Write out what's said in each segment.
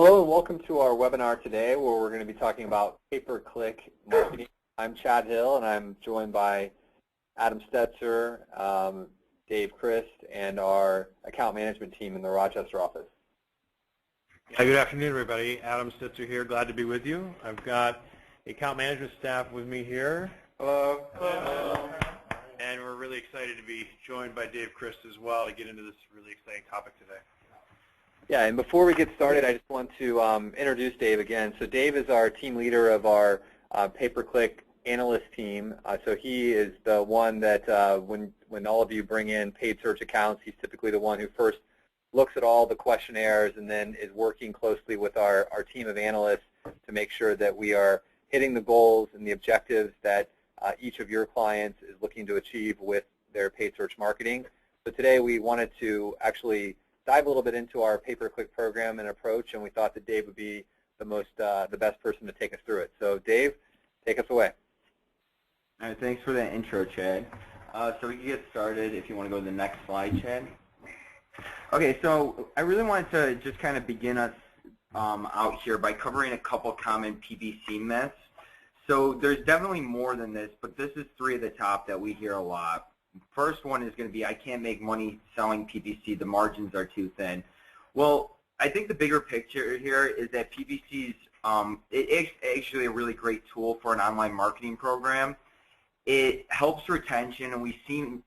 Hello and welcome to our webinar today where we're going to be talking about pay-per-click marketing. I'm Chad Hill and I'm joined by Adam Stetzer, Dave Christ, and our account management team in the Rochester office. Yeah, good afternoon, everybody. Adam Stetzer here. Glad to be with you. I've got the account management staff with me here. Hello. Hello. And we're really excited to be joined by Dave Christ as well to get into this really exciting topic today. Yeah, and before we get started, I just want to introduce Dave again. So Dave is our team leader of our pay-per-click analyst team. So he is the one that when all of you bring in paid search accounts, he's typically the one who first looks at all the questionnaires and then is working closely with our team of analysts to make sure that we are hitting the goals and the objectives that each of your clients is looking to achieve with their paid search marketing. So today we wanted to actually dive a little bit into our pay-per-click program and approach, and we thought that Dave would be the best person to take us through it. So Dave, take us away. All right, thanks for that intro, Chad. So we can get started if you want to go to the next slide, Chad. Okay, so I really wanted to just kind of begin us out here by covering a couple common PPC myths. So there's definitely more than this, but this is three at the top that we hear a lot. First one is going to be, I can't make money selling PPC, the margins are too thin. Well, I think the bigger picture here is that PPC's it's actually a really great tool for an online marketing program. It helps retention, and we seem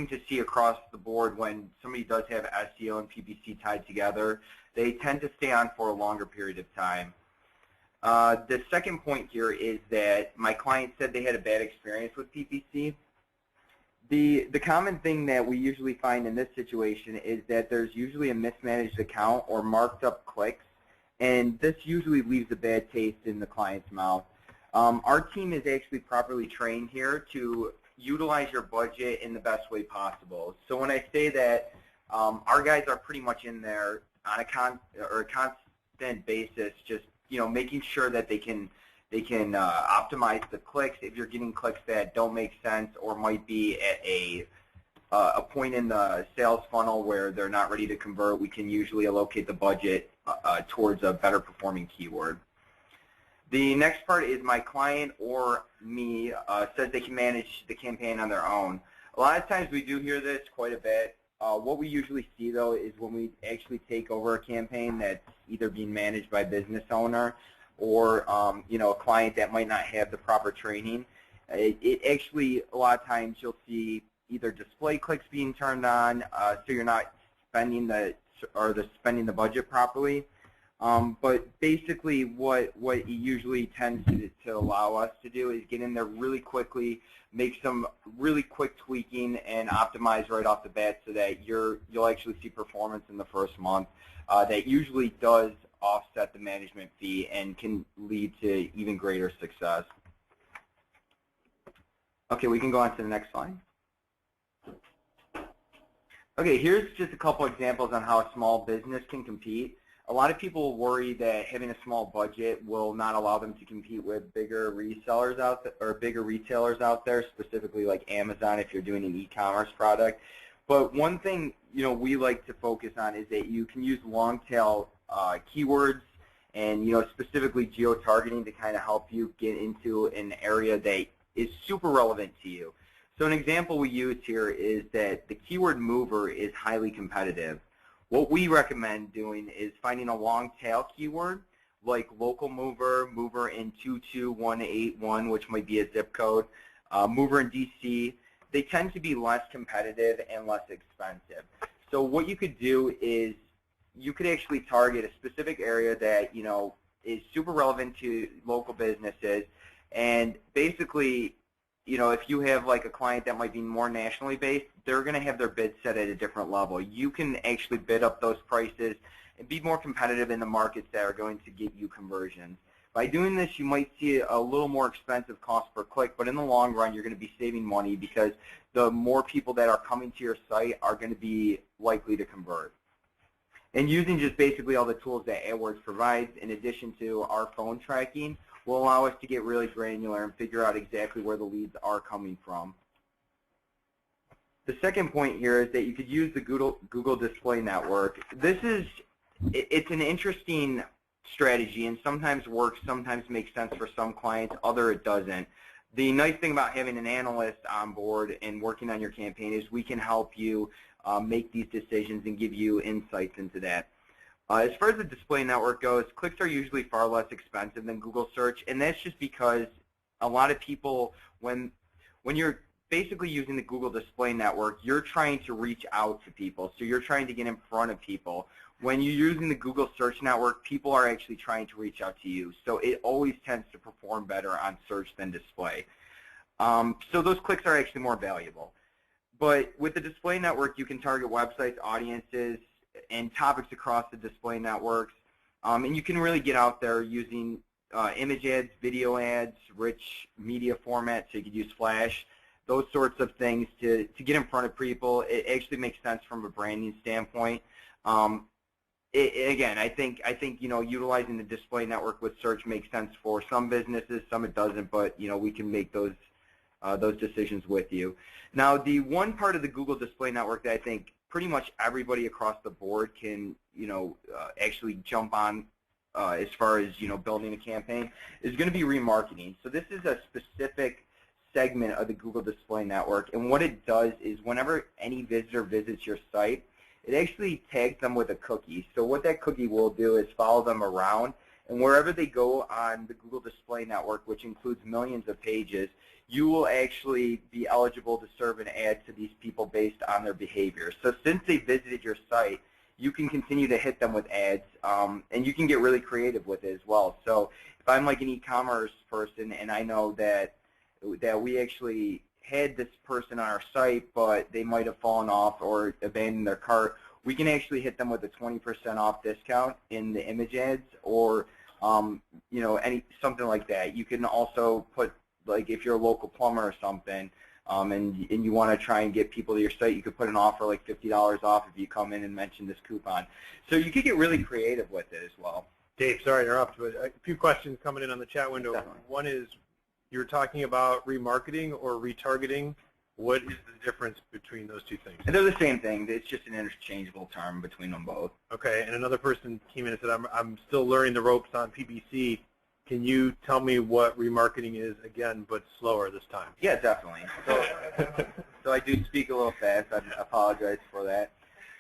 to see across the board when somebody does have SEO and PPC tied together, they tend to stay on for a longer period of time. The second point here is that my client said they had a bad experience with PPC. The common thing that we usually find in this situation is that there's usually a mismanaged account or marked up clicks, and this usually leaves a bad taste in the client's mouth. Our team is actually properly trained here to utilize your budget in the best way possible. So when I say that, our guys are pretty much in there on a constant basis, just making sure that they can optimize the clicks. If you're getting clicks that don't make sense or might be at a point in the sales funnel where they're not ready to convert, we can usually allocate the budget towards a better performing keyword. The next part is my client or me says they can manage the campaign on their own. A lot of times we do hear this quite a bit. What we usually see, though, is when we actually take over a campaign that's either being managed by a business owner or a client that might not have the proper training. It actually, a lot of times you'll see either display clicks being turned on, so you're not spending the budget properly. But basically, what it usually tends to allow us to do is get in there really quickly, make some really quick tweaking, and optimize right off the bat so that you'll actually see performance in the first month that usually does offset the management fee and can lead to even greater success. Okay, we can go on to the next slide. Okay, here's just a couple examples on how a small business can compete. A lot of people worry that having a small budget will not allow them to compete with bigger resellers out there, or bigger retailers out there, specifically like Amazon if you're doing an e-commerce product. But one thing we like to focus on is that you can use long tail keywords and specifically geo-targeting to kind of help you get into an area that is super relevant to you. So an example we use here is that the keyword mover is highly competitive. What we recommend doing is finding a long tail keyword like local mover, mover in 22181, which might be a zip code, mover in DC. They tend to be less competitive and less expensive. So what you could do is you could actually target a specific area that is super relevant to local businesses, and basically if you have like a client that might be more nationally based, they're going to have their bid set at a different level. You can actually bid up those prices and be more competitive in the markets that are going to get you conversions. By doing this, you might see a little more expensive cost per click, but in the long run, you're going to be saving money because the more people that are coming to your site are going to be likely to convert. And using just basically all the tools that AdWords provides, in addition to our phone tracking, will allow us to get really granular and figure out exactly where the leads are coming from. The second point here is that you could use the Google Display Network. It's an interesting strategy, and sometimes works, sometimes makes sense for some clients, other it doesn't. The nice thing about having an analyst on board and working on your campaign is we can help you make these decisions and give you insights into that. As far as the display network goes, clicks are usually far less expensive than Google search, and that's just because a lot of people, when you're basically using the Google display network, you're trying to reach out to people, so you're trying to get in front of people. When you're using the Google search network, people are actually trying to reach out to you, so it always tends to perform better on search than display. So those clicks are actually more valuable. But with the display network, you can target websites, audiences, and topics across the display networks, and you can really get out there using image ads, video ads, rich media formats, so you could use Flash, those sorts of things to get in front of people. It actually makes sense from a branding standpoint. Again, I think utilizing the display network with search makes sense for some businesses, some it doesn't, but we can make those decisions with you. Now, the one part of the Google display network that I think pretty much everybody across the board can actually jump on as far as building a campaign is going to be remarketing. So this is a specific segment of the Google display network, and what it does is whenever any visitor visits your site, it actually tags them with a cookie. So what that cookie will do is follow them around, and wherever they go on the Google display network, which includes millions of pages, you will actually be eligible to serve an ad to these people based on their behavior. So since they visited your site, you can continue to hit them with ads, and you can get really creative with it as well. So if I'm like an e-commerce person and I know that we actually had this person on our site, but they might have fallen off or abandoned their cart, we can actually hit them with a 20% off discount in the image ads, or something like that. You can also put, like, if you're a local plumber or something, and you want to try and get people to your site, you could put an offer like $50 off if you come in and mention this coupon. So you could get really creative with it as well. Dave, sorry to interrupt, but a few questions coming in on the chat window. Definitely. One is, you're talking about remarketing or retargeting. What is the difference between those two things? And they're the same thing. It's just an interchangeable term between them both. Okay, and another person came in and said, I'm still learning the ropes on PPC. Can you tell me what remarketing is again, but slower this time? Yeah, definitely. So I do speak a little fast. I apologize for that.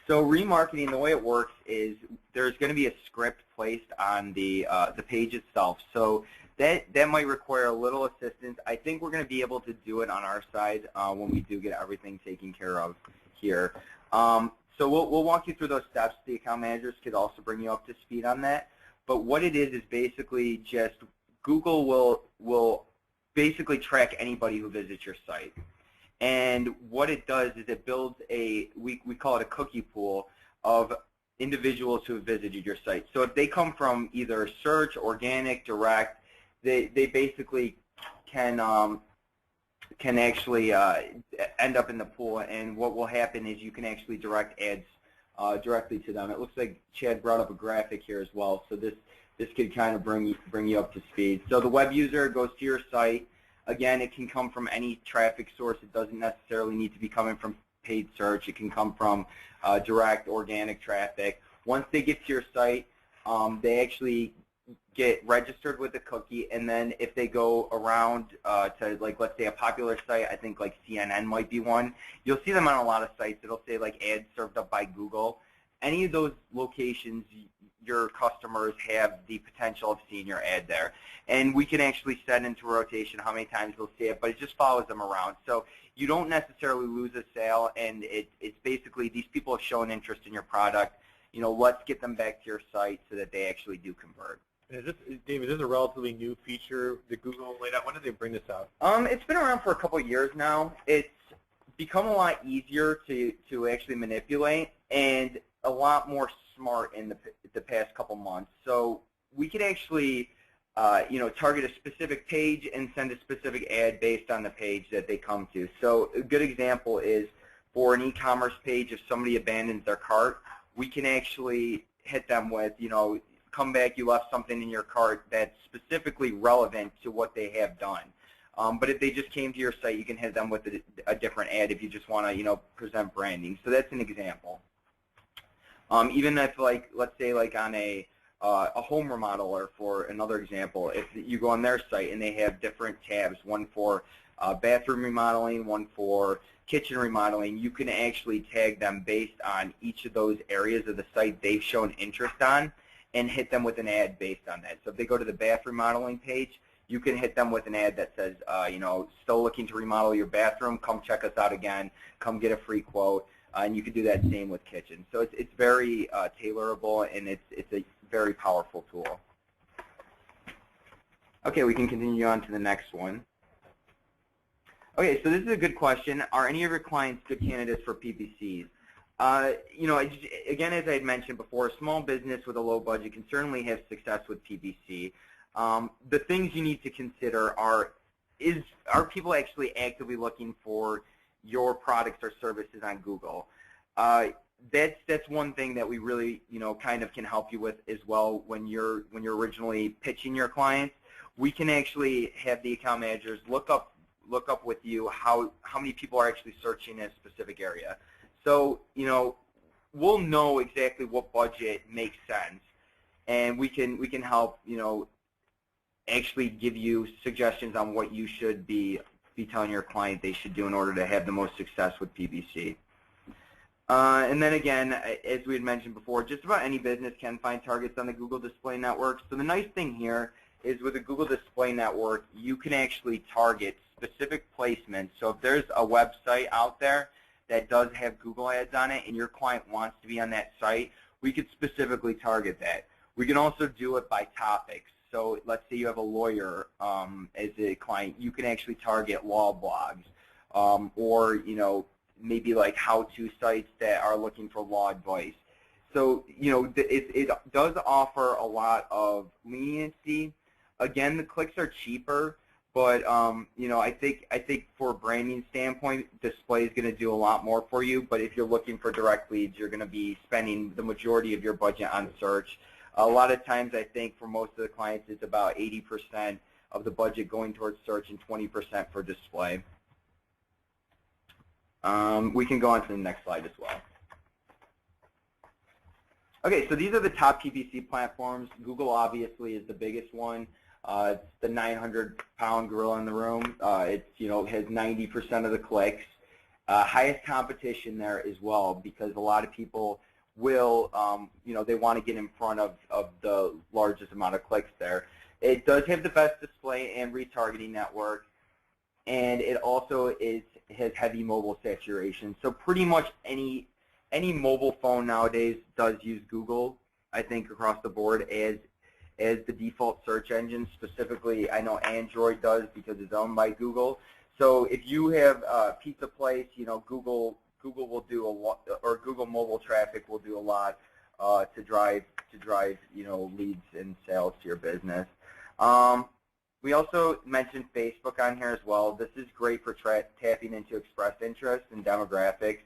So remarketing, the way it works is there's going to be a script placed on the page itself. So that might require a little assistance. I think we're going to be able to do it on our side when we do get everything taken care of here. So we'll walk you through those steps. The account managers could also bring you up to speed on that. But what it is basically just Google will basically track anybody who visits your site. And what it does is it builds we call it a cookie pool of individuals who have visited your site. So if they come from either search, organic, direct, they basically can actually end up in the pool. And what will happen is you can actually direct ads directly to them. It looks like Chad brought up a graphic here as well, so this could kind of bring you up to speed. So the web user goes to your site. Again, it can come from any traffic source. It doesn't necessarily need to be coming from paid search. It can come from direct, organic traffic. Once they get to your site, they actually get registered with the cookie, and then if they go around to, like, let's say a popular site, I think like CNN might be one, you'll see them on a lot of sites. It'll say like ads served up by Google. Any of those locations, your customers have the potential of seeing your ad there. And we can actually set into rotation how many times they'll see it, but it just follows them around. So you don't necessarily lose a sale, and it's basically these people have shown interest in your product. Let's get them back to your site so that they actually do convert. David, this is a relatively new feature that Google laid out. When did they bring this out? It's been around for a couple of years now. It's become a lot easier to actually manipulate and a lot more smart in the past couple months. So we could actually target a specific page and send a specific ad based on the page that they come to. So a good example is for an e-commerce page, if somebody abandons their cart, we can actually hit them with, come back, you left something in your cart that's specifically relevant to what they have done. But if they just came to your site, you can hit them with a different ad if you just want to, present branding. So that's an example. Even if, like, let's say, like on a a home remodeler, for another example, if you go on their site and they have different tabs, one for bathroom remodeling, one for kitchen remodeling, you can actually tag them based on each of those areas of the site they've shown interest on and hit them with an ad based on that. So if they go to the bathroom remodeling page, you can hit them with an ad that says, you know, still looking to remodel your bathroom, come check us out again, come get a free quote, and you can do that same with kitchen. So it's very tailorable, and it's a very powerful tool. Okay, we can continue on to the next one. Okay, so this is a good question. Are any of your clients good candidates for PPCs? You know, again, as I had mentioned before, a small business with a low budget can certainly have success with PPC. The things you need to consider are people actually actively looking for your products or services on Google? That's one thing that we really, you know, kind of can help you with as well when you're originally pitching your clients. We can actually have the account managers look up with you how many people are actually searching in a specific area. So, you know, we'll know exactly what budget makes sense, and we can help, you know, actually give you suggestions on what you should be telling your client they should do in order to have the most success with PPC. And then again, as we had mentioned before, just about any business can find targets on the Google Display Network. So the nice thing here is with the Google Display Network, you can actually target specific placements. So if there's a website out there that does have Google ads on it and your client wants to be on that site, we could specifically target that. We can also do it by topics. So let's say you have a lawyer as a client, you can actually target law blogs, or, you know, maybe like how-to sites that are looking for law advice. So, you know, it does offer a lot of leniency. Again, the clicks are cheaper, but you know, I think for a branding standpoint, display is going to do a lot more for you. But if you're looking for direct leads, you're going to be spending the majority of your budget on search. A lot of times, I think for most of the clients, it's about 80% of the budget going towards search and 20% for display. We can go on to the next slide as well. Okay, so these are the top PPC platforms. Google obviously is the biggest one. It's the 900-pound gorilla in the room. It's, you know, has 90% of the clicks. Highest competition there as well, because a lot of people will, you know, they want to get in front of the largest amount of clicks there. It does have the best display and retargeting network, and it also has heavy mobile saturation. So pretty much any mobile phone nowadays does use Google, I think, across the board as the default search engine. Specifically, I know Android does because it's owned by Google. So if you have a pizza place, you know, Google will do a lot, or Google mobile traffic will do a lot to drive you know, leads and sales to your business. We also mentioned Facebook on here as well. This is great for tapping into expressed interest and demographics.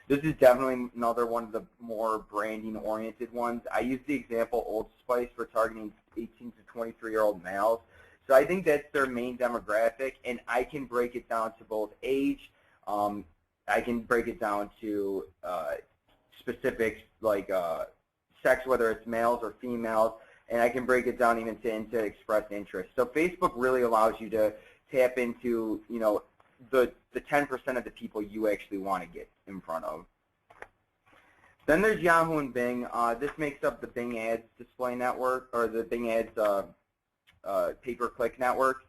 This is definitely another one of the more branding-oriented ones. I use the example Old Spice for targeting 18 to 23-year-old males. So I think that's their main demographic, and I can break it down to both age. I can break it down to specifics like sex, whether it's males or females, and I can break it down even into expressed interest. So Facebook really allows you to tap into, you know, the 10% of the people you actually want to get in front of. Then there's Yahoo and Bing. This makes up the Bing Ads display network, or the Bing Ads pay-per-click network.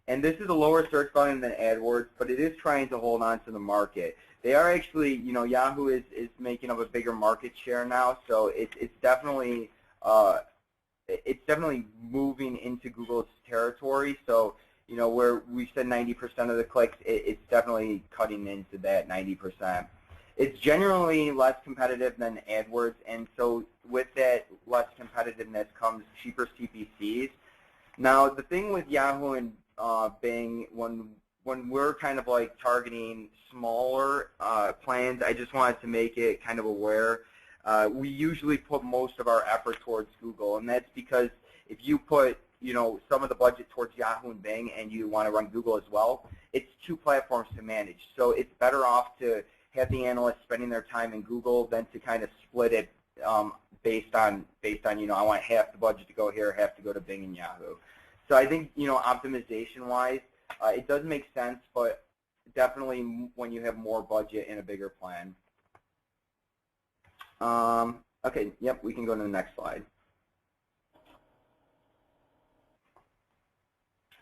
And this is a lower search volume than AdWords, but it is trying to hold on to the market. They are actually, you know, Yahoo is making up a bigger market share now, so it's definitely moving into Google's territory. So, you know, where we said 90% of the clicks, it's definitely cutting into that 90%. It's generally less competitive than AdWords, and so with that less competitiveness comes cheaper CPCs. Now, the thing with Yahoo and Bing, when we're kind of like targeting smaller plans, I just wanted to make it kind of aware. We usually put most of our effort towards Google, and that's because if you put, you know, some of the budget towards Yahoo and Bing and you want to run Google as well, it's two platforms to manage. So it's better off to have the analysts spending their time in Google than to kind of split it based on I want half the budget to go here, half to go to Bing and Yahoo. So I think optimization-wise, it does make sense, but definitely when you have more budget and a bigger plan. Okay, yep, we can go to the next slide.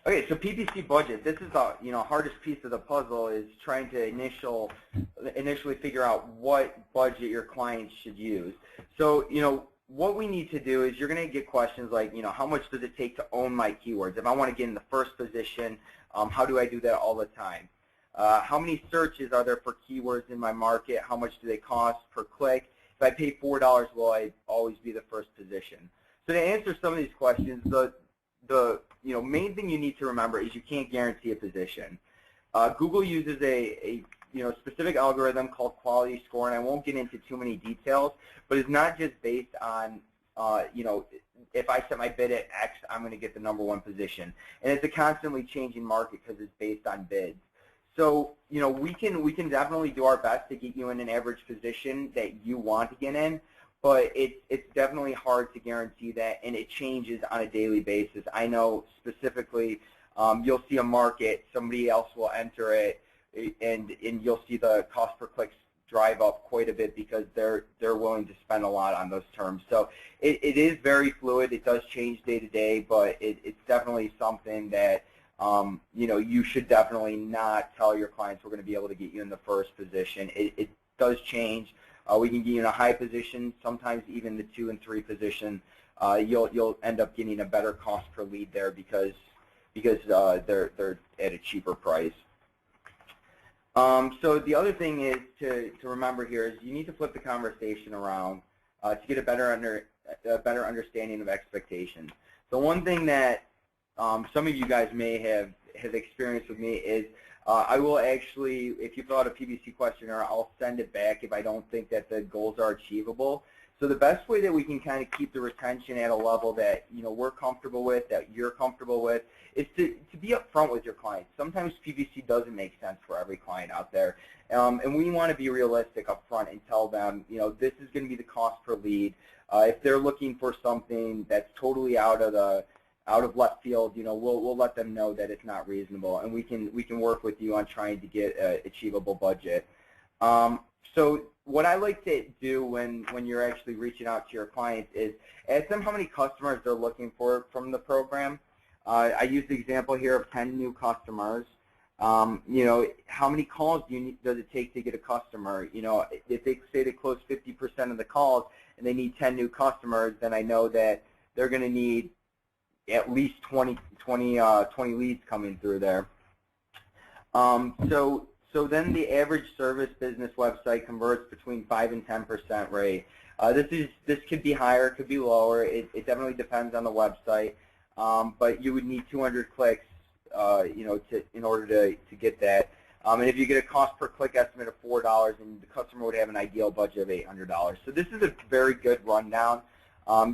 Okay, so PPC budget. This is the hardest piece of the puzzle, is trying to initially figure out what budget your clients should use. So what we need to do is, you're going to get questions like how much does it take to own my keywords? If I want to get in the first position, how do I do that all the time? How many searches are there for keywords in my market? How much do they cost per click? If I pay $4, will I always be the first position? So to answer some of these questions, the main thing you need to remember is you can't guarantee a position. Google uses a specific algorithm called quality score, and I won't get into too many details, but it's not just based on if I set my bid at X, I'm going to get the #1 position. And it's a constantly changing market because it's based on bids. So we can definitely do our best to get you in an average position that you want to get in, but it's definitely hard to guarantee that, and it changes on a daily basis. I know specifically, you'll see a market, somebody else will enter it, and you'll see the cost per click drive up quite a bit because they're willing to spend a lot on those terms. So it is very fluid. It does change day to day, but it's definitely something that you should definitely not tell your clients we're going to be able to get you in the first position. It does change. We can get you in a high position, sometimes even the 2 and 3 position. You'll end up getting a better cost per lead there because they're at a cheaper price. So the other thing is to remember here is you need to flip the conversation around to get a better understanding of expectations. The one thing that some of you guys may have experienced with me is I will actually, if you fill out a PPC questionnaire, I'll send it back if I don't think that the goals are achievable. So the best way that we can kind of keep the retention at a level that we're comfortable with, that you're comfortable with, is to be upfront with your clients. Sometimes PPC doesn't make sense for every client out there, and we want to be realistic upfront and tell them, this is going to be the cost per lead. If they're looking for something that's totally out of left field, we'll let them know that it's not reasonable, and we can work with you on trying to get an achievable budget. So what I like to do when you're actually reaching out to your clients is ask them how many customers they're looking for from the program. I use the example here of 10 new customers. How many calls does it take to get a customer? If they say they close 50% of the calls and they need 10 new customers, then I know that they're going to need at least 20 leads coming through there. So then the average service business website converts between 5 and 10% rate. This could be higher, could be lower. It definitely depends on the website, but you would need 200 clicks, in order to get that. And if you get a cost per click estimate of $4, and the customer would have an ideal budget of $800. So this is a very good rundown.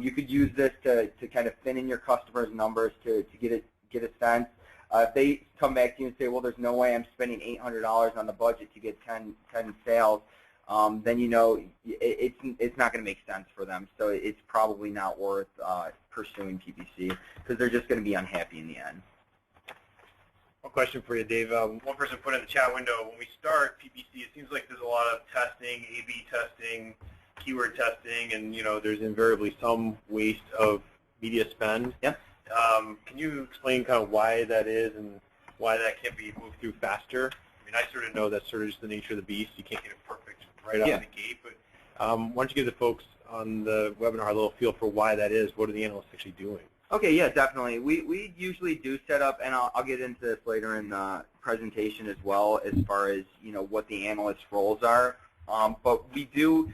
You could use this to kind of thin in your customers' numbers to get a sense. If they come back to you and say, well, there's no way I'm spending $800 on the budget to get 10 sales, then it's not going to make sense for them. So it's probably not worth pursuing PPC because they're just going to be unhappy in the end. One question for you, Dave. One person put in the chat window, when we start PPC, it seems like there's a lot of testing, A/B testing, keyword testing, and there's invariably some waste of media spend. Yeah. Can you explain kind of why that is and why that can't be moved through faster? I mean, I sort of know that's sort of just the nature of the beast. You can't get it perfect right out of the gate, but why don't you give the folks on the webinar a little feel for why that is? What are the analysts actually doing? Okay, yeah, definitely. We usually do set up, and I'll get into this later in the presentation as well, as far as what the analyst roles are. But we do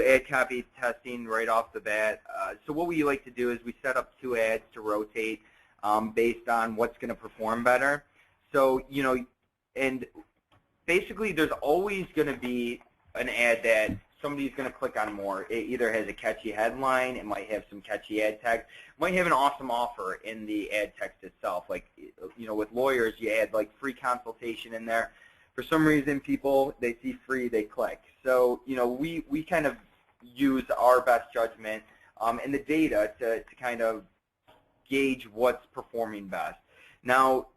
ad copy testing right off the bat. So what we like to do is we set up 2 ads to rotate based on what's going to perform better. So and basically there's always going to be an ad that somebody's going to click on more. It either has a catchy headline, it might have some catchy ad text, it might have an awesome offer in the ad text itself. Like with lawyers, you add like free consultation in there. For some reason, people, they see free, they click. So we kind of use our best judgment and the data to kind of gauge what's performing best. Now,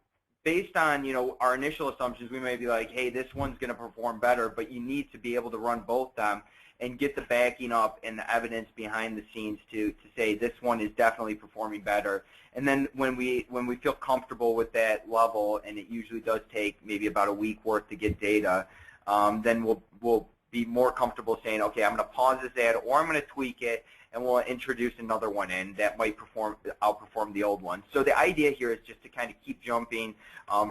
based on our initial assumptions, we may be like, hey, this one's going to perform better, but you need to be able to run both them and get the backing up and the evidence behind the scenes to say this one is definitely performing better. And then when we feel comfortable with that level, and it usually does take maybe about a week worth to get data, then we'll be more comfortable saying, okay, I'm going to pause this ad, or I'm going to tweak it, and we'll introduce another one in that might outperform the old one. So the idea here is just to kind of keep jumping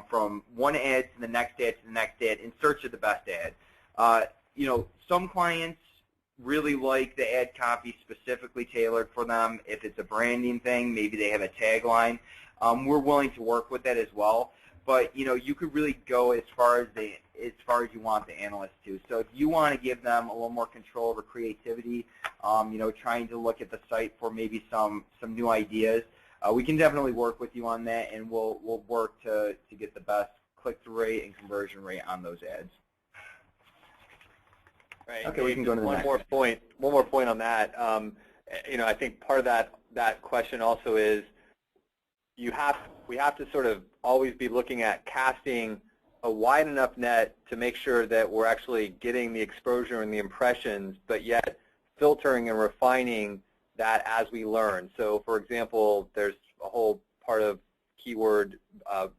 from one ad to the next ad to the next ad in search of the best ad. Some clients really like the ad copy specifically tailored for them. If it's a branding thing, maybe they have a tagline. We're willing to work with that as well. But you could really go as far as you want the analyst to. So if you want to give them a little more control over creativity, trying to look at the site for maybe some new ideas, we can definitely work with you on that, and we'll work to get the best click-through rate and conversion rate on those ads. Right. Okay, we can go to the next. One more point on that. I think part of that question also is we have to sort of always be looking at casting a wide enough net to make sure that we're actually getting the exposure and the impressions, but yet filtering and refining that as we learn. So, for example, there's a whole part of keyword of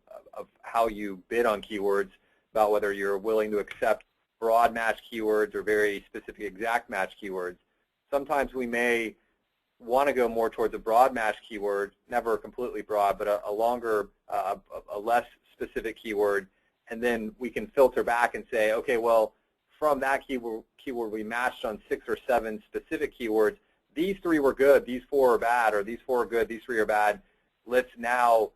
how you bid on keywords about whether you're willing to accept broad match keywords or very specific exact match keywords. Sometimes we may want to go more towards a broad match keyword, never completely broad, but a longer, a less specific keyword, and then we can filter back and say, okay, well, from that keyword we matched on 6 or 7 specific keywords. These 3 were good, these 4 are bad, or these 4 are good, these 3 are bad. Let's now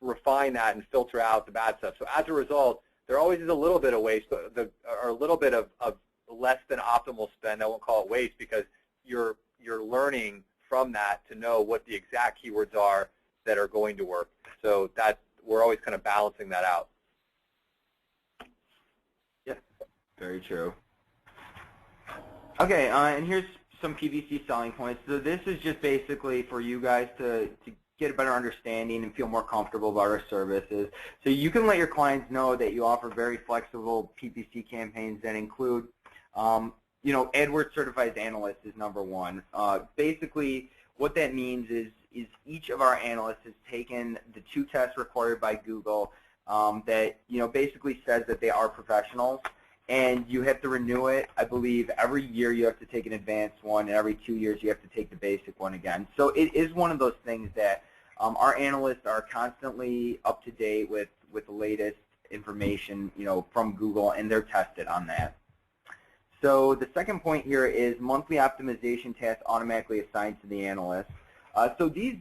refine that and filter out the bad stuff. So as a result, there always is a little bit of waste, or a little bit of less than optimal spend. I won't call it waste because you're learning from that to know what the exact keywords are that are going to work. So that we're always kind of balancing that out. Yeah, very true. Okay, and here's some PPC selling points. So this is just basically for you guys to get a better understanding and feel more comfortable about our services. So you can let your clients know that you offer very flexible PPC campaigns that include, AdWords certified analyst is number one. Basically, what that means is each of our analysts has taken the 2 tests required by Google that basically says that they are professionals, and you have to renew it. I believe every year you have to take an advanced one, and every 2 years you have to take the basic one again. So it is one of those things that our analysts are constantly up to date with the latest information, from Google, and they're tested on that. So the second point here is monthly optimization tasks automatically assigned to the analyst. So these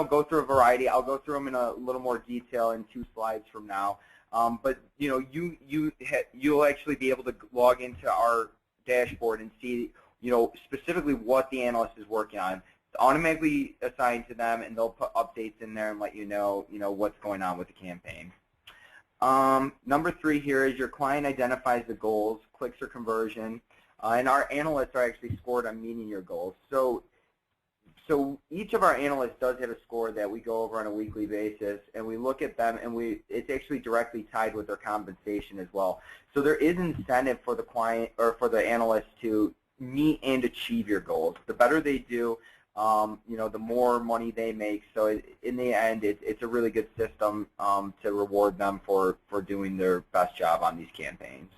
go through a variety. I'll go through them in a little more detail in 2 slides from now. But you'll actually be able to log into our dashboard and see specifically what the analyst is working on. It's automatically assigned to them, and they'll put updates in there and let you know what's going on with the campaign. Number 3 here is your client identifies the goals, clicks or conversion, and our analysts are actually scored on meeting your goals. So each of our analysts does have a score that we go over on a weekly basis, and we look at them, and it's actually directly tied with their compensation as well. So there is incentive for the client or for the analyst to meet and achieve your goals. The better they do, the more money they make. So in the end, it's a really good system to reward them for doing their best job on these campaigns.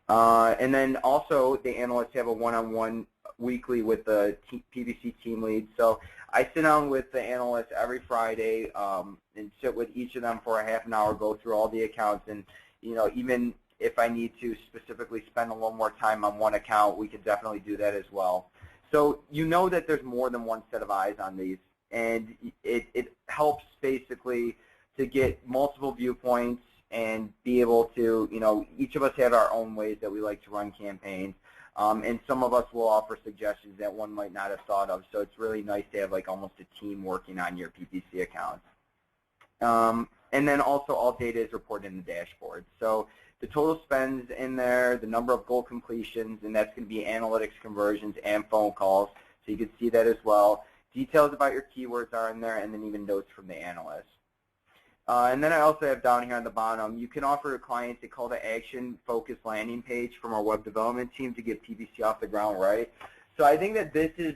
And then also the analysts have a one-on-one weekly with the PPC team lead. So I sit down with the analysts every Friday and sit with each of them for a half an hour, go through all the accounts, and even if I need to specifically spend a little more time on one account, we could definitely do that as well. So that there's more than one set of eyes on these, and it helps basically to get multiple viewpoints and be able to, each of us have our own ways that we like to run campaigns, and some of us will offer suggestions that one might not have thought of. So it's really nice to have like almost a team working on your PPC accounts. And then also all data is reported in the dashboard. So the total spends in there, the number of goal completions, and that's going to be analytics, conversions, and phone calls. So you can see that as well. Details about your keywords are in there, and then even notes from the analyst. And then I also have down here on the bottom, you can offer clients a call to action focused landing page from our web development team to get PPC off the ground right. So I think that this is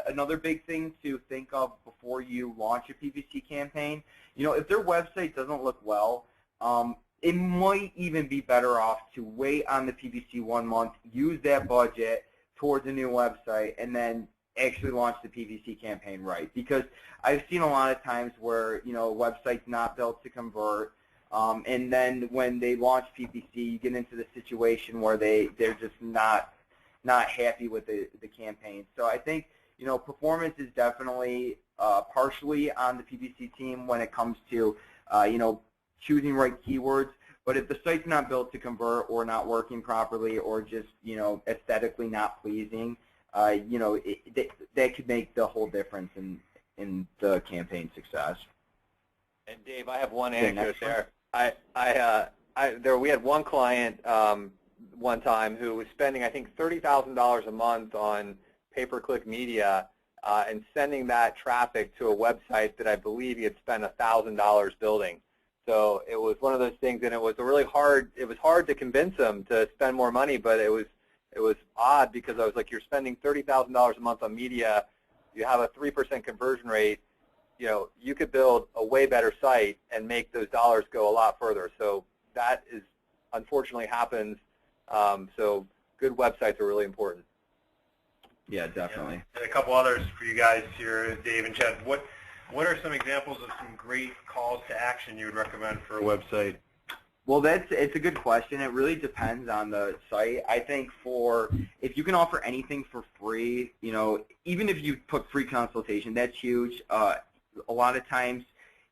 another big thing to think of before you launch a PPC campaign. You know, if their website doesn't look well, it might even be better off to wait on the PPC 1 month, use that budget towards a new website, and then actually launch the PPC campaign right. Because I've seen a lot of times where, you know, a website's not built to convert, and then when they launch PPC, you get into the situation where they're just not happy with the campaign. So I think, you know, performance is definitely partially on the PPC team when it comes to, you know, choosing right keywords. But if the site's not built to convert or not working properly or just, you know, aesthetically not pleasing, you know, that could make the whole difference in the campaign success. And Dave, I have one anecdote there. We had one client one time who was spending, I think, $30,000 a month on pay-per-click media and sending that traffic to a website that I believe he had spent $1,000 building. So it was one of those things, and it was hard to convince him to spend more money, but it was odd because I was like, you're spending $30,000 a month on media, you have a 3% conversion rate, you know, you could build a way better site and make those dollars go a lot further. So that is unfortunately happens. So good websites are really important. Yeah, definitely. Yeah. And a couple others for you guys here, Dave and Chad. What are some examples of some great calls to action you would recommend for a website? Well, it's a good question. It really depends on the site. I think if you can offer anything for free, you know, even if you put free consultation, that's huge. A lot of times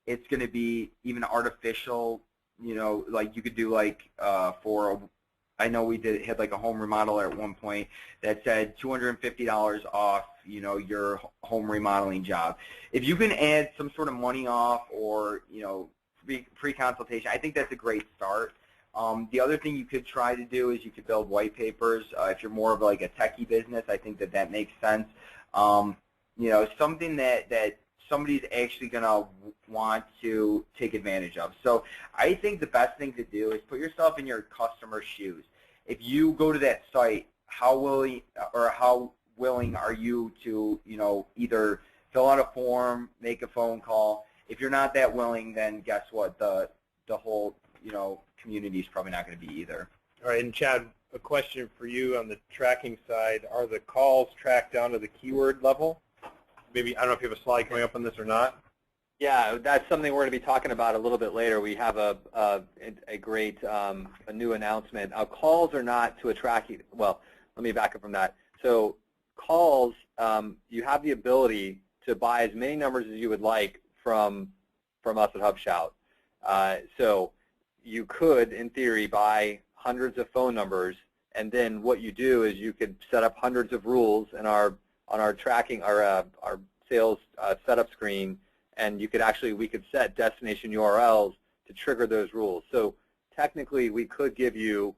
it's going to be even artificial, you know, like you could do like I know we had like a home remodeler at one point that said $250 off, you know, your home remodeling job. If you can add some sort of money off or, you know, free consultation, I think that's a great start. The other thing you could try to do is you could build white papers. If you're more of like a techie business, I think that makes sense. You know, something that somebody's actually going to want to take advantage of. So I think the best thing to do is put yourself in your customer's shoes. If you go to that site, how willing are you to, you know, either fill out a form, make a phone call? If you're not that willing, then guess what? The whole, you know, community is probably not going to be either. All right, and Chad, a question for you on the tracking side. Are the calls tracked down to the keyword level? Maybe, I don't know if you have a slide coming up on this or not. Yeah, that's something we're going to be talking about a little bit later. We have a great a new announcement. Calls are not to attract you. Well, let me back up from that. So calls, you have the ability to buy as many numbers as you would like from us at HubShout. So you could, in theory, buy hundreds of phone numbers, and then what you do is you could set up hundreds of rules on our tracking, our sales setup screen, and we could set destination URLs to trigger those rules. So technically, we could give you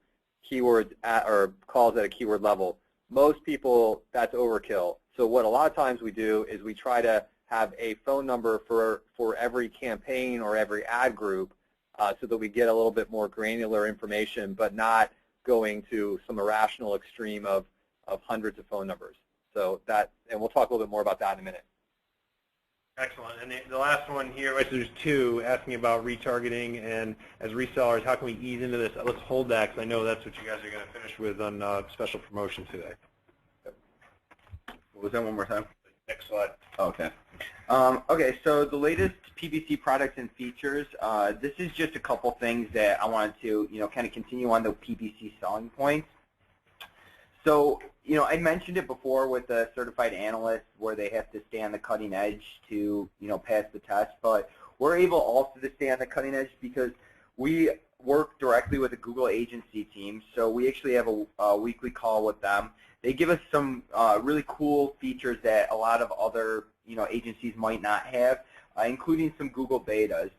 keywords or calls at a keyword level. Most people, that's overkill. So what a lot of times we do is we try to have a phone number for every campaign or every ad group so that we get a little bit more granular information, but not going to some irrational extreme of hundreds of phone numbers. So and we'll talk a little bit more about that in a minute. Excellent. And the last one here, so there's two, asking about retargeting, and as resellers, how can we ease into this? Let's hold that, because I know that's what you guys are going to finish with on special promotion today. What was that, one more time? Next slide. Okay. Okay, so the latest PPC products and features, this is just a couple things that I wanted to, you know, kind of continue on the PPC selling points. So, you know, I mentioned it before with the certified analysts where they have to stay on the cutting edge to, you know, pass the test, but we're able also to stay on the cutting edge because we work directly with a Google agency team. So we actually have a weekly call with them. They give us some really cool features that a lot of other, you know, agencies might not have, including some Google betas.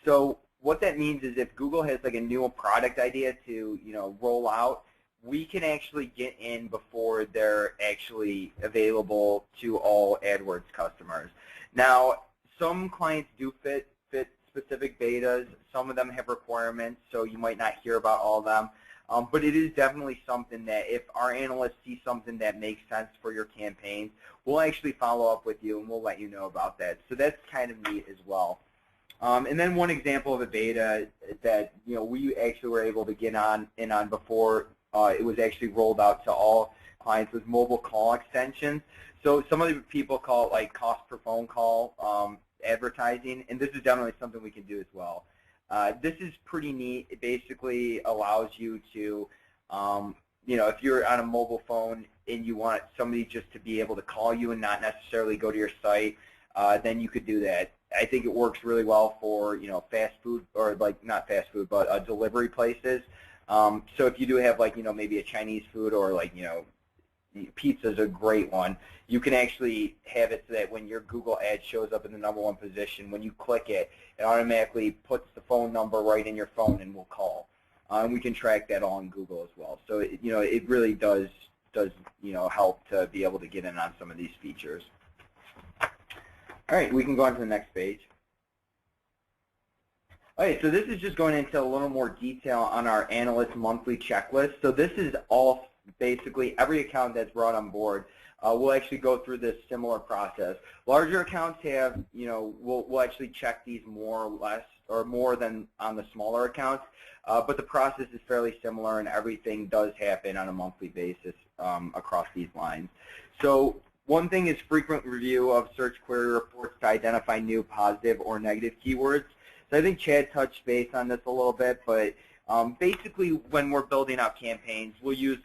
So what that means is if Google has like a new product idea to, roll out, we can actually get in before they're actually available to all AdWords customers. Now, some clients do fit specific betas. Some of them have requirements, so you might not hear about all of them. But it is definitely something that if our analysts see something that makes sense for your campaigns, we'll actually follow up with you and we'll let you know about that. So that's kind of neat as well. And then one example of a beta that we actually were able to get in on before it was actually rolled out to all clients was mobile call extensions. So some of the people call it like cost per phone call advertising, and this is definitely something we can do as well. This is pretty neat. It basically allows you to, if you're on a mobile phone and you want somebody just to be able to call you and not necessarily go to your site, then you could do that. I think it works really well for, fast food, or like not fast food, but delivery places. So if you do have like, maybe a Chinese food or like, pizza is a great one. You can actually have it so that when your Google ad shows up in the #1 position, when you click it, it automatically puts the phone number right in your phone and will call. And we can track that all in Google as well. So it really does help to be able to get in on some of these features. All right, we can go on to the next page. All right, so this is just going into a little more detail on our analyst monthly checklist. So this is all basically every account that's brought on board. We'll actually go through this similar process. Larger accounts have, we'll actually check these more than on the smaller accounts, but the process is fairly similar and everything does happen on a monthly basis across these lines. So one thing is frequent review of search query reports to identify new positive or negative keywords. So I think Chad touched base on this a little bit, but basically when we're building out campaigns, we'll use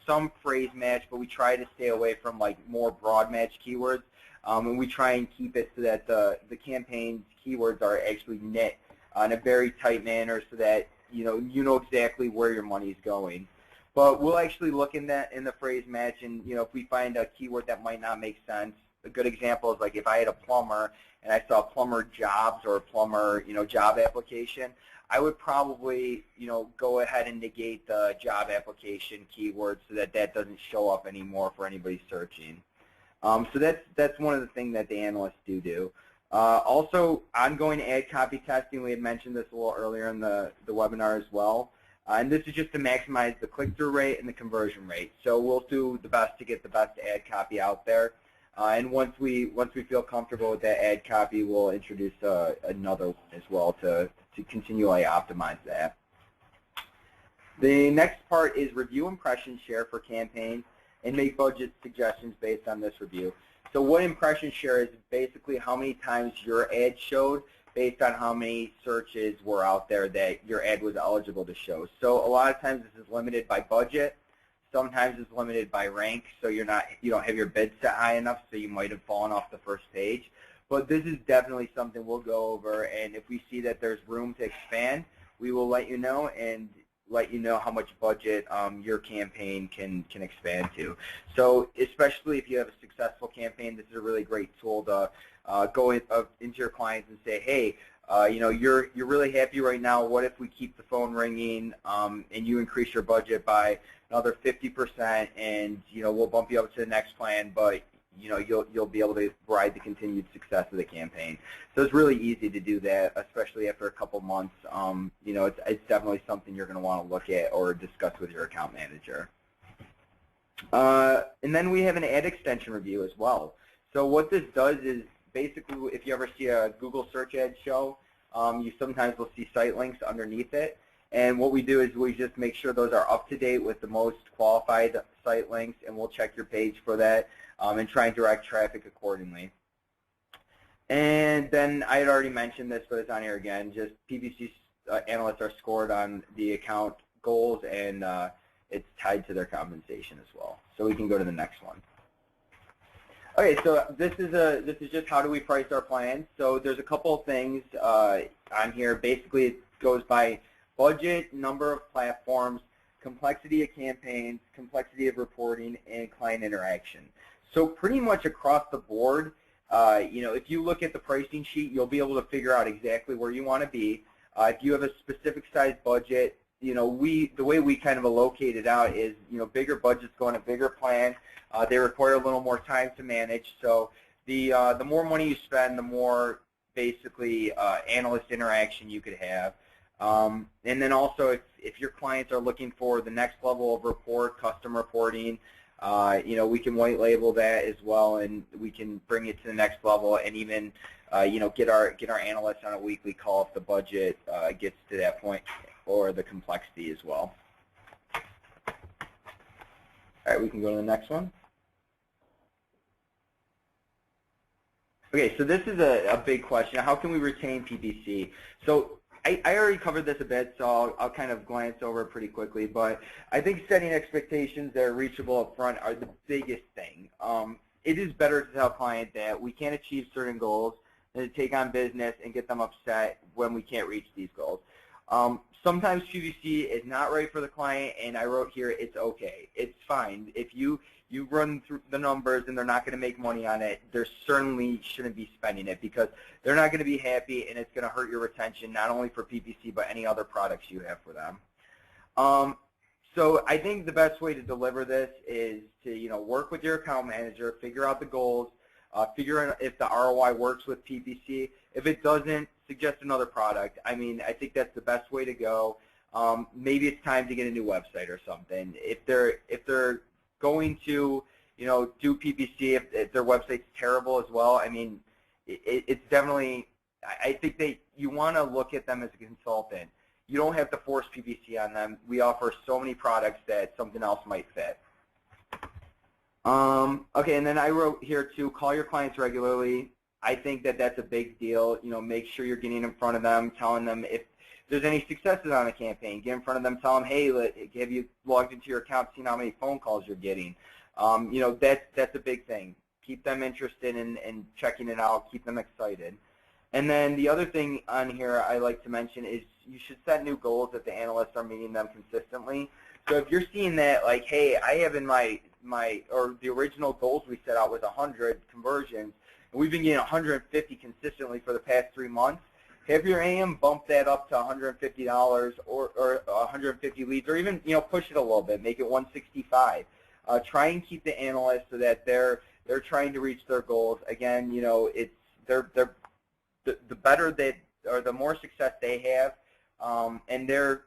some phrase match, but we try to stay away from like more broad match keywords, and we try and keep it so that the campaign's keywords are actually knit in a very tight manner so that you know exactly where your money's going. But we'll actually look in the phrase match, and if we find a keyword that might not make sense, a good example is like if I had a plumber and I saw plumber jobs or plumber job application, I would probably go ahead and negate the job application keyword so that doesn't show up anymore for anybody searching. So that's one of the things that the analysts do. Also, ongoing ad copy testing. We had mentioned this a little earlier in the webinar as well. And this is just to maximize the click-through rate and the conversion rate. So we'll do the best to get the best ad copy out there. And once we feel comfortable with that ad copy, we'll introduce another one as well to continually optimize that. The next part is review impression share for campaigns and make budget suggestions based on this review. So what impression share is basically how many times your ad showed based on how many searches were out there that your ad was eligible to show. So a lot of times this is limited by budget. Sometimes it's limited by rank, so you don't have your bid set high enough, so you might have fallen off the first page. But this is definitely something we'll go over, and if we see that there's room to expand, we will let you know and let you know how much budget your campaign can expand to. So especially if you have a successful campaign, this is a really great tool to go into your clients and say, hey, you're really happy right now. What if we keep the phone ringing and you increase your budget by another 50%, and we'll bump you up to the next plan, but you'll be able to ride the continued success of the campaign. So it's really easy to do that, especially after a couple months. It's definitely something you're going to want to look at or discuss with your account manager. And then we have an ad extension review as well. So what this does is basically, if you ever see a Google search ad show, you sometimes will see site links underneath it. And what we do is we just make sure those are up to date with the most qualified site links, and we'll check your page for that and try and direct traffic accordingly. And then I had already mentioned this, but it's on here again. Just PPC analysts are scored on the account goals, and it's tied to their compensation as well. So we can go to the next one. Okay, so this is just how do we price our plans. So there's a couple of things on here. Basically, it goes by budget, number of platforms, complexity of campaigns, complexity of reporting, and client interaction. So pretty much across the board, if you look at the pricing sheet, you'll be able to figure out exactly where you want to be. If you have a specific size budget, the way we kind of allocate it out is, bigger budgets go on a bigger plan. They require a little more time to manage. So the more money you spend, the more basically analyst interaction you could have. And then also, if your clients are looking for the next level of report, custom reporting, we can white label that as well, and we can bring it to the next level, and even get our analysts on a weekly call if the budget gets to that point, or the complexity as well. All right, we can go to the next one. Okay, so this is a big question. How can we retain PPC? So I already covered this a bit, so I'll kind of glance over it pretty quickly, but I think setting expectations that are reachable up front are the biggest thing. It is better to tell a client that we can't achieve certain goals than to take on business and get them upset when we can't reach these goals. Sometimes PPC is not right for the client, and I wrote here, it's okay. It's fine. If you run through the numbers and they're not going to make money on it, they certainly shouldn't be spending it, because they're not going to be happy, and it's going to hurt your retention, not only for PPC but any other products you have for them. So I think the best way to deliver this is to work with your account manager, figure out the goals, figure out if the ROI works with PPC. If it doesn't, suggest another product. I mean, I think that's the best way to go. Maybe it's time to get a new website or something. If they're going to do PPC, if their website's terrible as well, I mean, it's definitely, I think you want to look at them as a consultant. You don't have to force PPC on them. We offer so many products that something else might fit. Okay, and then I wrote here too, call your clients regularly. I think that's a big deal. Make sure you're getting in front of them, telling them if there's any successes on a campaign. Get in front of them, tell them, hey, have you logged into your account, seen how many phone calls you're getting? That's a big thing. Keep them interested in checking it out. Keep them excited. And then the other thing on here I like to mention is you should set new goals if the analysts are meeting them consistently. So if you're seeing that, like, hey, I have in or the original goals we set out was 100 conversions, and we've been getting 150 consistently for the past 3 months, have your AM bump that up to $150 or 150 leads, or even push it a little bit, make it 165. Try and keep the analysts so that they're trying to reach their goals. Again, it's the better that, or the more success they have, and they're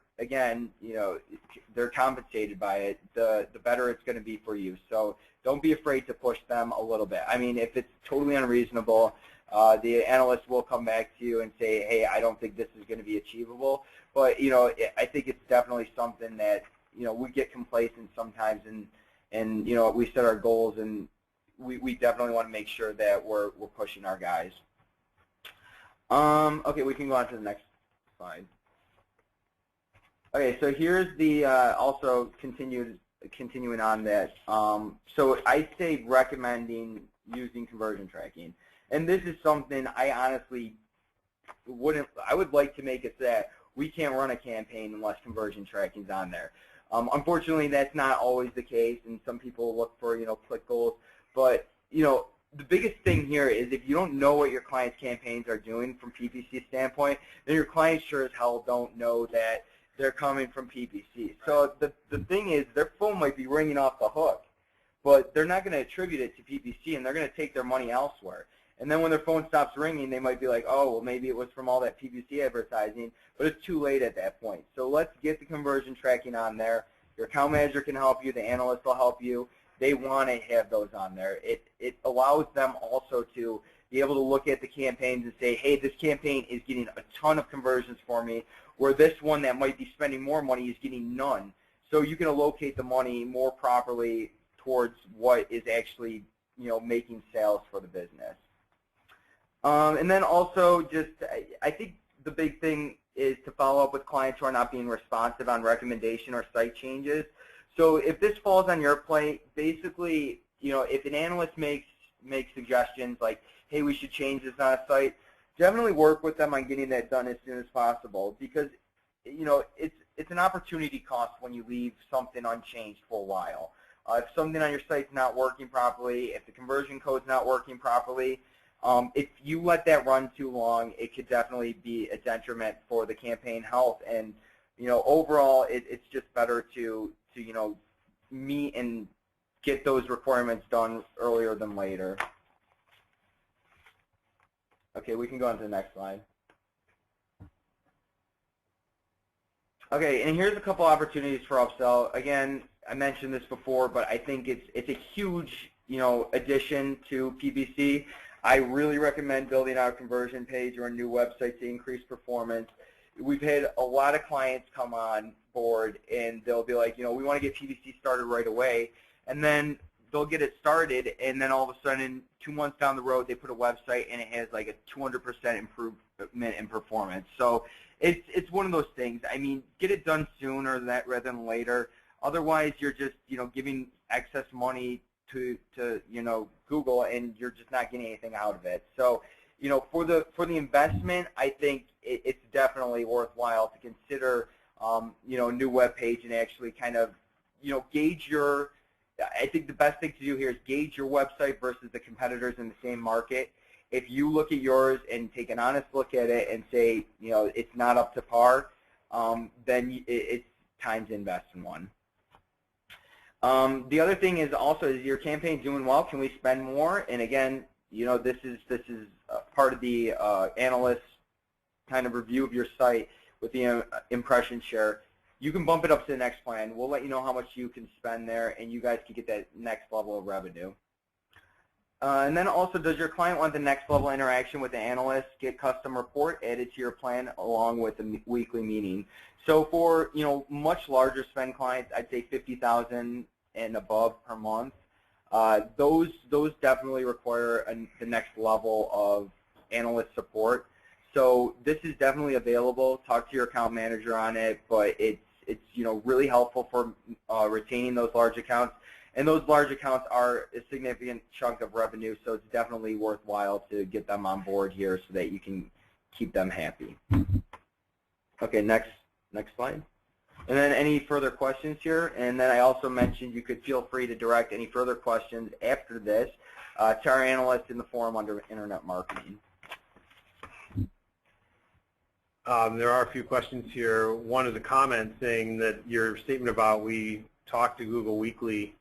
compensated by it, the better it's going to be for you. So don't be afraid to push them a little bit. I mean, if it's totally unreasonable, the analyst will come back to you and say, hey, I don't think this is going to be achievable. But I think it's definitely something that we get complacent sometimes, and we set our goals, and we definitely want to make sure that we're pushing our guys. Okay, we can go on to the next slide. Okay, so here's the also continuing on that. So I say recommending using conversion tracking, and this is something I honestly I would like to make it that we can't run a campaign unless conversion tracking is on there. Unfortunately, that's not always the case, and some people look for click goals. But the biggest thing here is if you don't know what your clients' campaigns are doing from PPC standpoint, then your clients sure as hell don't know that they're coming from PPC. So the thing is, their phone might be ringing off the hook, but they're not going to attribute it to PPC, and they're going to take their money elsewhere. And then when their phone stops ringing, they might be like, oh, well, maybe it was from all that PPC advertising, but it's too late at that point. So let's get the conversion tracking on there. Your account manager can help you. The analyst will help you. They want to have those on there. It allows them also to be able to look at the campaigns and say, hey, this campaign is getting a ton of conversions for me, where this one that might be spending more money is getting none. So you can allocate the money more properly towards what is actually making sales for the business. And then also just, I think the big thing is to follow up with clients who are not being responsive on recommendation or site changes. So if this falls on your plate, basically, if an analyst makes suggestions like, hey, we should change this on a site, definitely work with them on getting that done as soon as possible, because it's an opportunity cost when you leave something unchanged for a while. If something on your site's not working properly, if the conversion code's not working properly, If you let that run too long, it could definitely be a detriment for the campaign health. And overall, it's just better to meet and get those requirements done earlier than later. Okay, we can go on to the next slide. Okay, and here's a couple opportunities for upsell. Again, I mentioned this before, but I think it's a huge addition to PPC. I really recommend building out a conversion page or a new website to increase performance. We've had a lot of clients come on board, and they'll be like, we want to get PPC started right away, and then they'll get it started, and then all of a sudden, 2 months down the road, they put a website, and it has like a 200% improvement in performance. So it's one of those things. I mean, get it done sooner rather than later. Otherwise, you're just giving excess money to Google, and you're just not getting anything out of it. So for the investment, I think it's definitely worthwhile to consider a new web page and actually kind of gauge your. I think the best thing to do here is gauge your website versus the competitors in the same market. If you look at yours and take an honest look at it and say it's not up to par, then it's time to invest in one. The other thing is also, is your campaign doing well? Can we spend more? And again, this is part of the analyst kind of review of your site with the impression share. You can bump it up to the next plan. We'll let you know how much you can spend there, and you guys can get that next level of revenue. And then also, does your client want the next level interaction with the analyst? Get custom report added to your plan along with a weekly meeting. So for much larger spend clients, I'd say 50,000 and above per month. Those definitely require the next level of analyst support. So this is definitely available. Talk to your account manager on it, but it's really helpful for retaining those large accounts. And those large accounts are a significant chunk of revenue, so it's definitely worthwhile to get them on board here so that you can keep them happy. Okay, next slide. And then any further questions here? And then I also mentioned you could feel free to direct any further questions after this to our analyst in the forum under Internet Marketing. There are a few questions here. One is a comment saying that your statement about we talk to Google weekly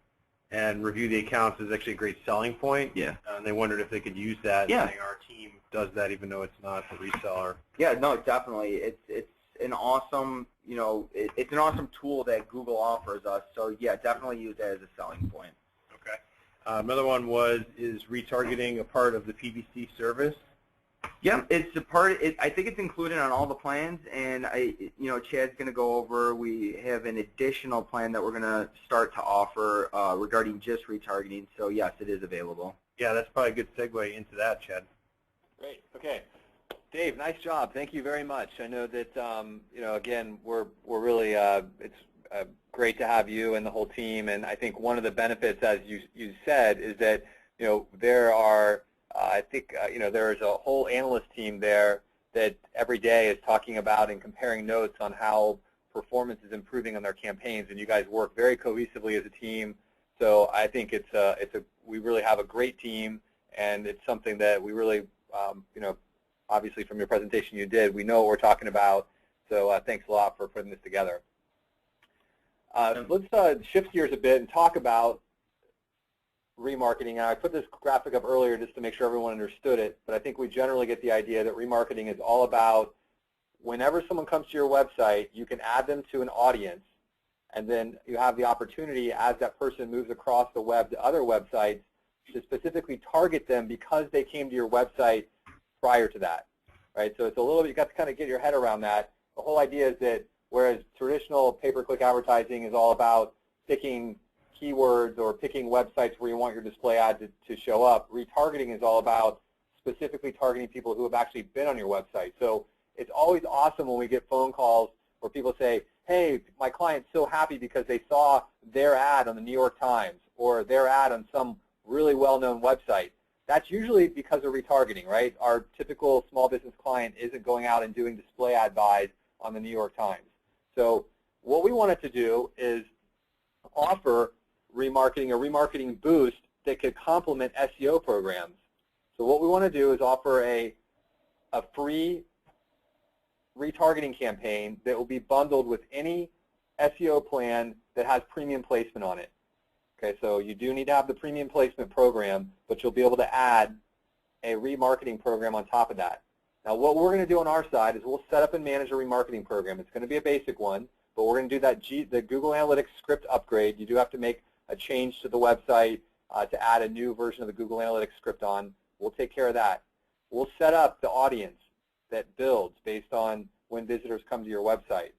and review the accounts is actually a great selling point. Yeah. And they wondered if they could use that. Yeah. Saying our team does that even though it's not the reseller. Yeah, no, definitely. It's an awesome, it's an awesome tool that Google offers us. So yeah, definitely use that as a selling point. Okay. Another one is retargeting a part of the PPC service? Yeah, it's a part. I think it's included on all the plans, and Chad's going to go over. We have an additional plan that we're going to start to offer regarding just retargeting. So yes, it is available. Yeah, that's probably a good segue into that, Chad. Great. Okay, Dave, nice job. Thank you very much. I know that again, we're really it's great to have you and the whole team. And I think one of the benefits, as you said, is that there are. I think there's a whole analyst team there that every day is talking about and comparing notes on how performance is improving on their campaigns, and you guys work very cohesively as a team. So I think we really have a great team, and it's something that we really obviously from your presentation you did, we know what we're talking about. So thanks a lot for putting this together. Let's shift gears a bit and talk about remarketing. I put this graphic up earlier just to make sure everyone understood it, but I think we generally get the idea that remarketing is all about whenever someone comes to your website, you can add them to an audience, and then you have the opportunity as that person moves across the web to other websites to specifically target them because they came to your website prior to that, right? So it's a little bit, you got to kind of get your head around that. The whole idea is that whereas traditional pay-per-click advertising is all about picking keywords or picking websites where you want your display ad to show up, retargeting is all about specifically targeting people who have actually been on your website. So it's always awesome when we get phone calls where people say, hey, my client's so happy because they saw their ad on the New York Times or their ad on some really well-known website. That's usually because of retargeting, right? Our typical small business client isn't going out and doing display ad buys on the New York Times. So what we wanted to do is offer remarketing, a remarketing boost that could complement SEO programs. So what we want to do is offer a free retargeting campaign that will be bundled with any SEO plan that has premium placement on it. Okay, so you do need to have the premium placement program, but you'll be able to add a remarketing program on top of that. Now what we're going to do on our side is we'll set up and manage a remarketing program. It's going to be a basic one, but we're going to do the Google Analytics script upgrade. You do have to make a change to the website to add a new version of the Google Analytics script on. We'll take care of that. We'll set up the audience that builds based on when visitors come to your website.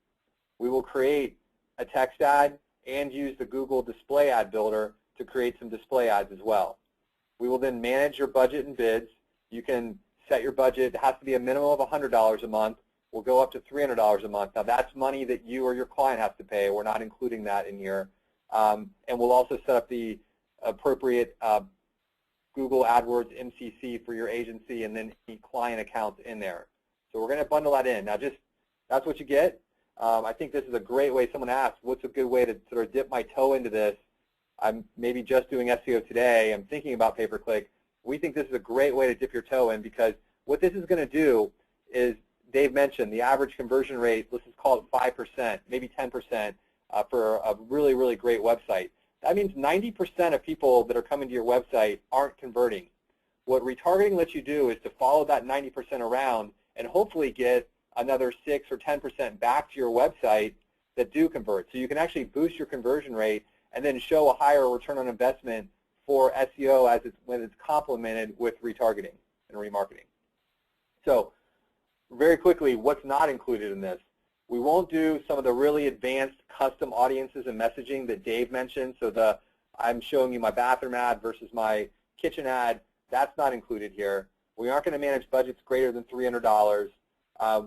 We will create a text ad and use the Google Display Ad Builder to create some display ads as well. We will then manage your budget and bids. You can set your budget. It has to be a minimum of $100 a month. We'll go up to $300 a month. Now that's money that you or your client has to pay. We're not including that in here. And we'll also set up the appropriate Google AdWords MCC for your agency and then any client accounts in there. So we're going to bundle that in. Now that's what you get. I think this is a great way. Someone asked, what's a good way to sort of dip my toe into this? I'm maybe just doing SEO today. I'm thinking about pay-per-click. We think this is a great way to dip your toe in because what this is going to do is, Dave mentioned, the average conversion rate, let's just call it 5%, maybe 10% for a really, really great website. That means 90% of people that are coming to your website aren't converting. What retargeting lets you do is to follow that 90% around and hopefully get another 6 or 10% back to your website that do convert. So you can actually boost your conversion rate and then show a higher return on investment for SEO when it's complemented with retargeting and remarketing. So very quickly, what's not included in this? We won't do some of the really advanced custom audiences and messaging that Dave mentioned. So I'm showing you my bathroom ad versus my kitchen ad. That's not included here. We aren't going to manage budgets greater than $300.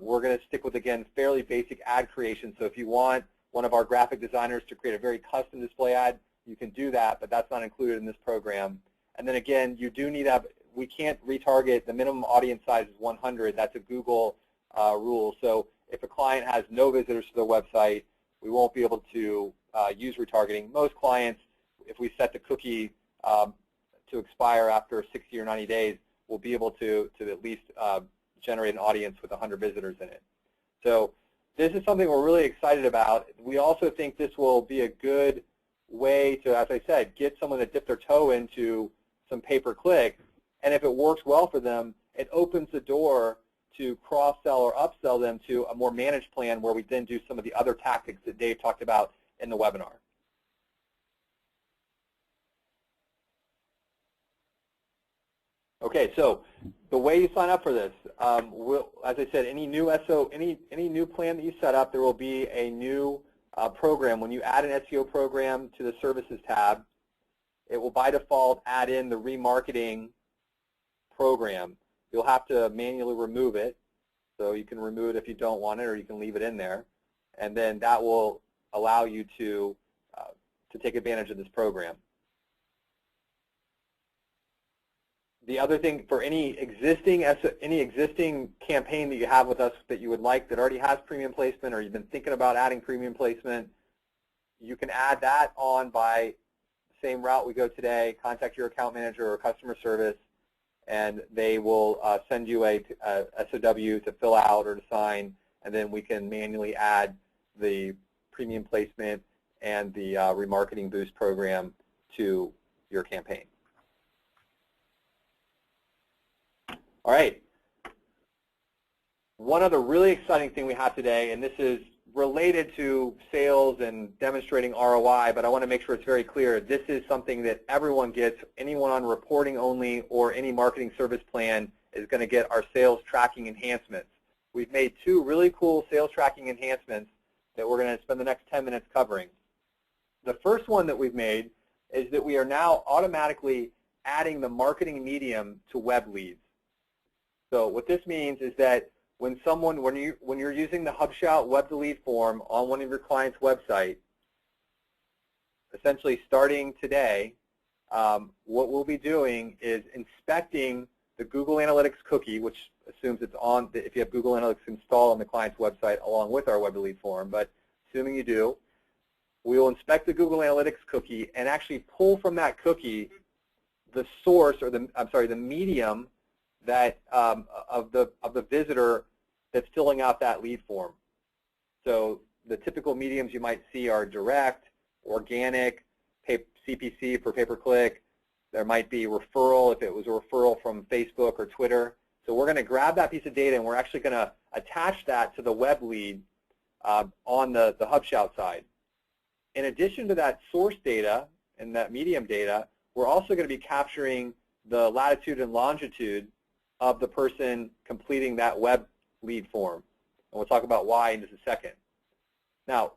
We're going to stick with, again, fairly basic ad creation. So if you want one of our graphic designers to create a very custom display ad, you can do that, but that's not included in this program. And then again, you do need to have, we can't retarget, the minimum audience size is 100. That's a Google rule. So if a client has no visitors to their website, we won't be able to use retargeting. Most clients, if we set the cookie to expire after 60 or 90 days, we'll be able to at least generate an audience with 100 visitors in it. So this is something we're really excited about. We also think this will be a good way to, as I said, get someone to dip their toe into some pay-per-click, and if it works well for them, it opens the door to cross-sell or upsell them to a more managed plan where we then do some of the other tactics that Dave talked about in the webinar. Okay, so the way you sign up for this, as I said, any new plan that you set up, there will be a new program. When you add an SEO program to the Services tab, it will by default add in the remarketing program. You'll have to manually remove it, so you can remove it if you don't want it, or you can leave it in there, and then that will allow you to take advantage of this program. The other thing, for any existing campaign that you have with us that you would like that already has premium placement, or you've been thinking about adding premium placement, you can add that on by the same route we go today. Contact your account manager or customer service, and they will send you a SOW to fill out or to sign, and then we can manually add the premium placement and the remarketing boost program to your campaign. All right. One other really exciting thing we have today, and this is related to sales and demonstrating ROI, but I want to make sure it's very clear. This is something that everyone gets. Anyone on reporting only or any marketing service plan is going to get our sales tracking enhancements. We've made 2 really cool sales tracking enhancements that we're going to spend the next 10 minutes covering. The first one that we've made is that we are now automatically adding the marketing medium to web leads. So what this means is that when you're using the HubShout web to lead form on one of your client's website, essentially starting today, what we'll be doing is inspecting the Google Analytics cookie, which assumes it's on, if you have Google Analytics installed on the client's website along with our web to lead form, but assuming you do, we will inspect the Google Analytics cookie and actually pull from that cookie the source, or the medium that of the visitor that's filling out that lead form. So the typical mediums you might see are direct, organic, CPC for pay-per-click. There might be referral if it was a referral from Facebook or Twitter. So we're going to grab that piece of data and we're actually going to attach that to the web lead on the HubShout side. In addition to that source data and that medium data, we're also going to be capturing the latitude and longitude of the person completing that web lead form. And we'll talk about why in just a second. Now,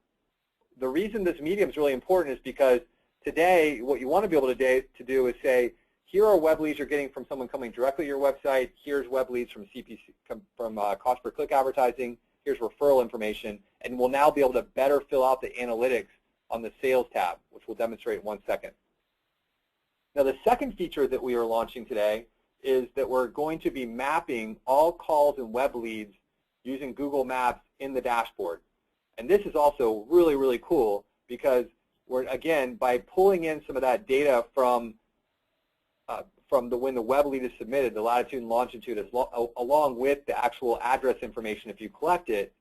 the reason this medium is really important is because today, what you want to be able to do is say, here are web leads you're getting from someone coming directly to your website. Here's web leads from CPC, from cost per click advertising. Here's referral information. And we'll now be able to better fill out the analytics on the sales tab, which we'll demonstrate in 1 second. Now, the second feature that we are launching today is that we're going to be mapping all calls and web leads using Google Maps in the dashboard. And this is also really, really cool because we're, again, by pulling in some of that data from when the web lead is submitted, the latitude and longitude, along with the actual address information if you collect it,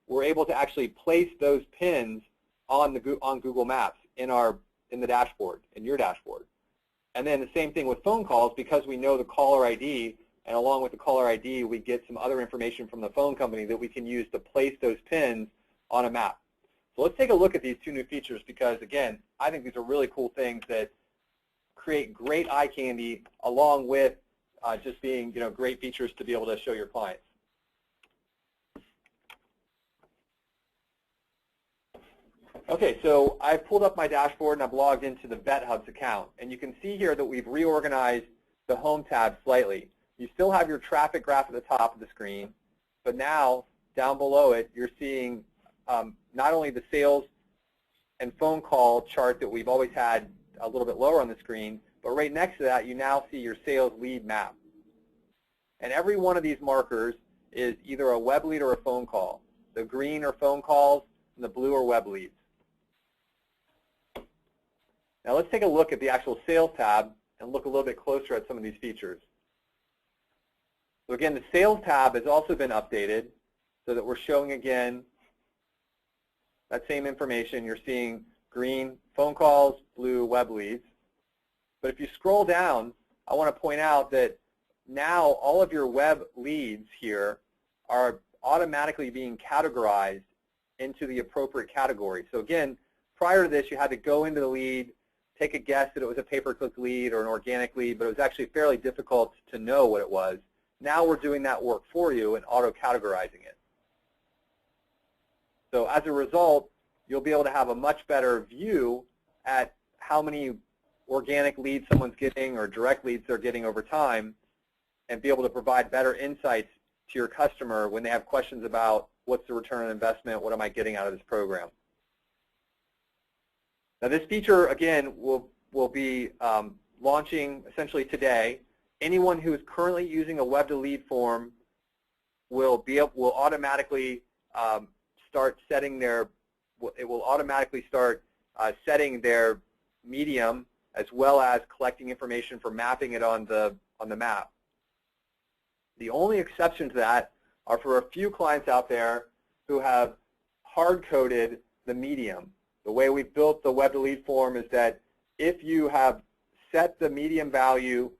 we're able to actually place those pins on Google Maps in the dashboard, in your dashboard. And then the same thing with phone calls, because we know the caller ID, and along with the caller ID, we get some other information from the phone company that we can use to place those pins on a map. So let's take a look at these two new features because, again, I think these are really cool things that create great eye candy along with just being, great features to be able to show your clients. Okay, so I've pulled up my dashboard and I've logged into the VetHubs account. And you can see here that we've reorganized the Home tab slightly. You still have your traffic graph at the top of the screen, but now down below it, you're seeing not only the sales and phone call chart that we've always had a little bit lower on the screen, but right next to that, you now see your sales lead map. And every one of these markers is either a web lead or a phone call. The green are phone calls, and the blue are web leads. Now let's take a look at the actual sales tab and look a little bit closer at some of these features. So again, the sales tab has also been updated so that we're showing again that same information. You're seeing green phone calls, blue web leads. But if you scroll down, I want to point out that now all of your web leads here are automatically being categorized into the appropriate category. So again, prior to this, you had to go into the lead, take a guess that it was a pay-per-click lead or an organic lead, but it was actually fairly difficult to know what it was. Now we're doing that work for you and auto-categorizing it. So as a result, you'll be able to have a much better view at how many organic leads someone's getting or direct leads they're getting over time and be able to provide better insights to your customer when they have questions about what's the return on investment, what am I getting out of this program. Now this feature, again, will be launching essentially today. Anyone who is currently using a web-to-lead form will automatically start setting their setting their medium as well as collecting information for mapping it on the map. The only exception to that are for a few clients out there who have hard-coded the medium. The way we've built the web-to-lead form is that if you have set the medium value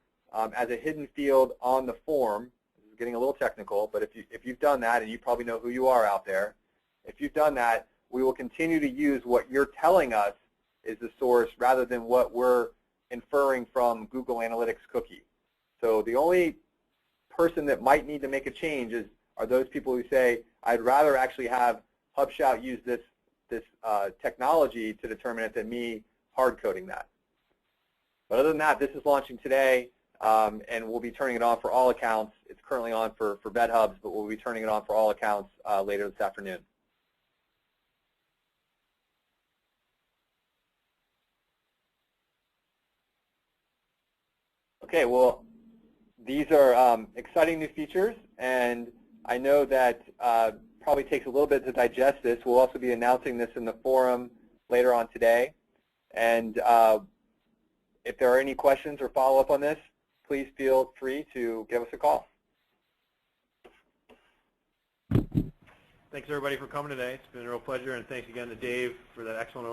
as a hidden field on the form, this is getting a little technical, but if you've done that, and you probably know who you are out there, if you've done that, we will continue to use what you're telling us is the source rather than what we're inferring from Google Analytics cookie. So the only person that might need to make a change are those people who say, I'd rather actually have HubShout use this technology to determine it than me hard-coding that. But other than that, this is launching today, and we'll be turning it on for all accounts. It's currently on for VetHubs, but we'll be turning it on for all accounts later this afternoon. Okay, well, these are exciting new features, and I know that probably takes a little bit to digest this. We'll also be announcing this in the forum later on today. And if there are any questions or follow-up on this, please feel free to give us a call. Thanks everybody for coming today. It's been a real pleasure, and thanks again to Dave for that excellent